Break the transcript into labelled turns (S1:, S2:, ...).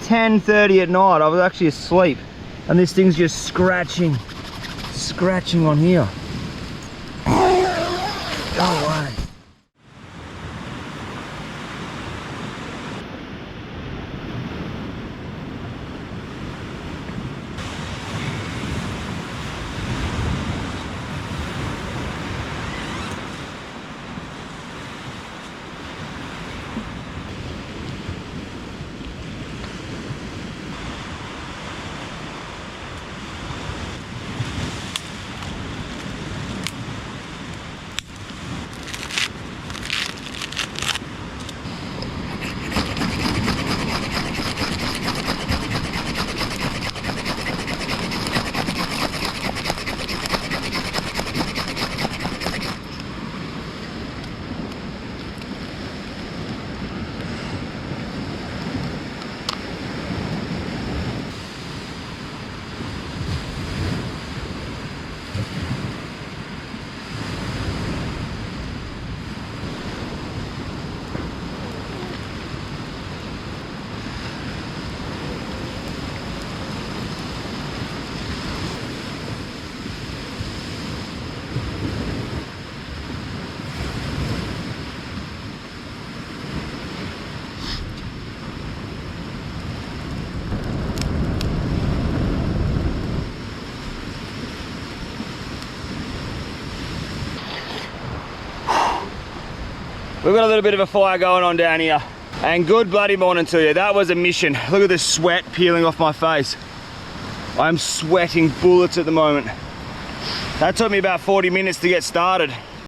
S1: 10:30 at night. I was actually asleep, and this thing's just scratching on here. Go away. We've got a little bit of a fire going on down here. And good bloody morning to you. That was a mission. Look at the sweat peeling off my face. I'm sweating bullets at the moment. That took me about 40 minutes to get started.